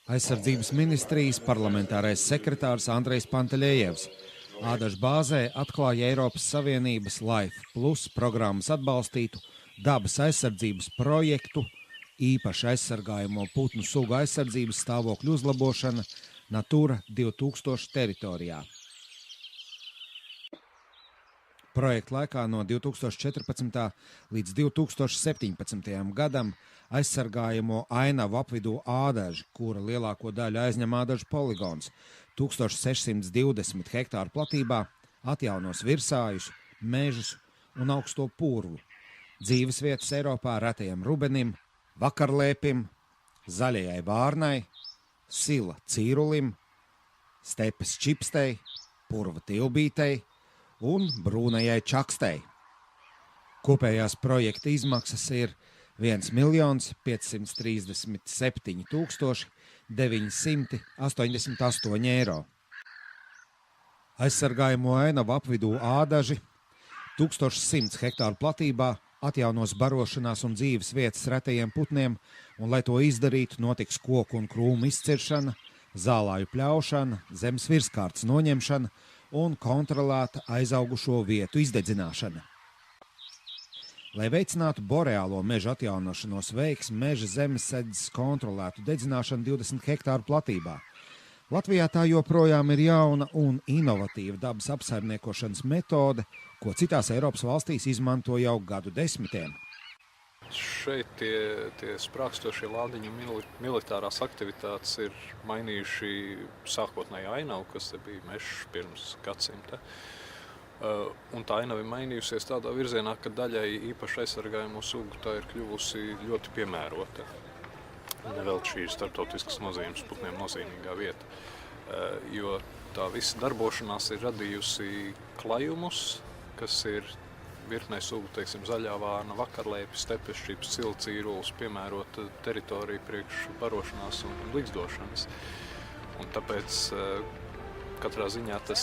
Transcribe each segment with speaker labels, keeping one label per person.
Speaker 1: Aizsardzības ministrijas parlamentārais sekretārs Andrejs Pantelejevs Ādažu bāzē atklāja Eiropas Savienības Life Plus programmas atbalstītu dabas aizsardzības projektu īpaši aizsargājamo putnu sugu aizsardzības stāvokļu uzlabošana Natura 2000 teritorijā. Projekta laikā no 2014. līdz 2017. gadam aizsargājamo ainavu apvidū Ādaži, kura lielāko daļu aizņem Ādažu poligons, 1620 hektāru platībā, atjaunos virsājus, mežus un augsto purvu, dzīves vietas Eiropā retajam rubenim, vakarlēpim, zaļajai vārnai, sila cīrulim, stepes čipstei, purva tilbītei un brūnajai čakstei. Kopējās projekta izmaksas ir 1 537 988 eiro. Aizsargājamo ainavu apvidū Ādaži 1100 hektāru platībā atjaunos barošanās un dzīves vietas retajiem putniem, un, lai to izdarītu, notiks koku un krūmu izciršana, zālāju pļaušana, zemes virskārtas noņemšana un kontrolēta aizaugušo vietu izdedzināšana. Lai veicinātu boreālo mežu atjaunošanos, veiks meža zemesēdzes kontrolētu dedzināšanu 20 hektāru platībā. Latvijā tā joprojām ir jauna un inovatīva dabas apsaimniekošanas metode, ko citās Eiropas valstīs izmanto jau gadu desmitiem.
Speaker 2: Šeit tie sprākstošie lādiņu militārās aktivitātes ir mainījuši sākotnēju ainavu, kas te bija mežs pirms gadsimta. Un tā ainava ir mainījusies tādā virzienā, ka daļai īpaši aizsargājamo sugu tā ir kļuvusi ļoti piemērota. Nevelk šī starptautiskas nozīmes putniem nozīmīgā vieta, jo tā visa darbošanās ir radījusi klajumus, kas ir virknei sugu, teiksim, zaļā vārna, vakarlēpis, stepes čips, cilcīrulis, piemērota teritorija priekš barošanās un ligzdošanas. Un tāpēc katrā ziņā tas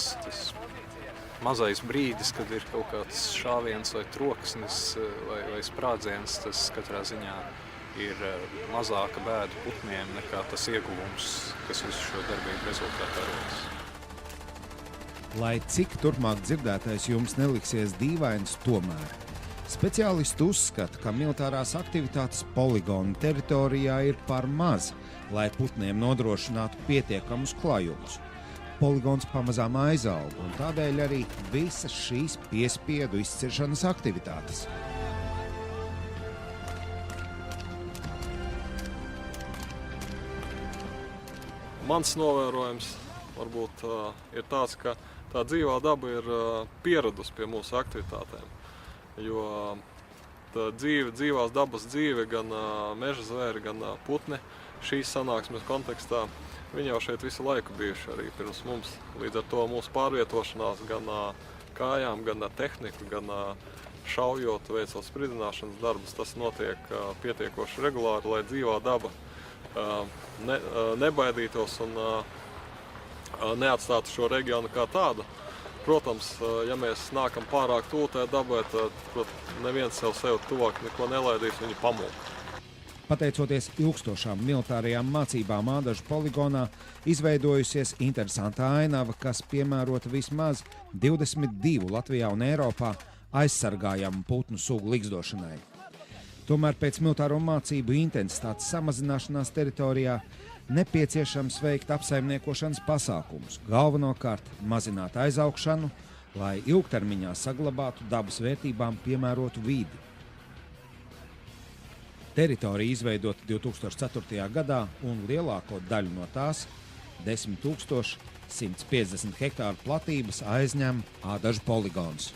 Speaker 2: mazais brīdis, kad ir kaut kāds šāviens vai troksnis vai sprādziens, tas katrā ziņā ir mazāka bēda putniem nekā tas ieguvums, kas visu šo darbību rezultātā rodas.
Speaker 1: Lai cik turpmāk dzirdētais jums neliksies dīvains, tomēr speciālisti uzskata, ka militārās aktivitātes poligona teritorijā ir par maz, lai putniem nodrošinātu pietiekamus klajumus. Poligons pamazām aizaug, un tādēļ arī visas šīs piespiedu izciršanas aktivitātes.
Speaker 3: Mans novērojums varbūt ir tāds, ka tā dzīvā daba ir pieradusi pie mūsu aktivitātēm, jo tā dzīvās dabas dzīve, gan meža zvēri, gan putni šīs sanāksmes kontekstā, viņi jau šeit visu laiku bijuši arī pirms mums. Līdz ar to mūsu pārvietošanās gan kājām, gan tehniku, gan šaujot, veicot spridināšanas darbus, tas notiek pietiekoši regulāri, lai dzīvā daba nebaidītos un neatstātu šo reģionu kā tādu. Protams, ja mēs nākam pārāk tūlē dabai, tad neviens sev tuvāk neko nelaidīs, viņi pamūk.
Speaker 1: Pateicoties ilgstošām militārajām mācībām Ādažu poligonā, izveidojusies interesanta ainava, kas piemērota vismaz 22 Latvijā un Eiropā aizsargājamu putnu sugu ligzdošanai. Tomēr pēc militāro mācību intensitātes samazināšanās teritorijā nepieciešams veikt apsaimniekošanas pasākumus, galvenokārt mazināt aizaugšanu, lai ilgtermiņā saglabātu dabas vērtībām piemērotu vidi. Teritorija izveidota 2004. gadā, un lielāko daļu no tās, 10 150 hektāru platības, aizņem Ādažu poligons.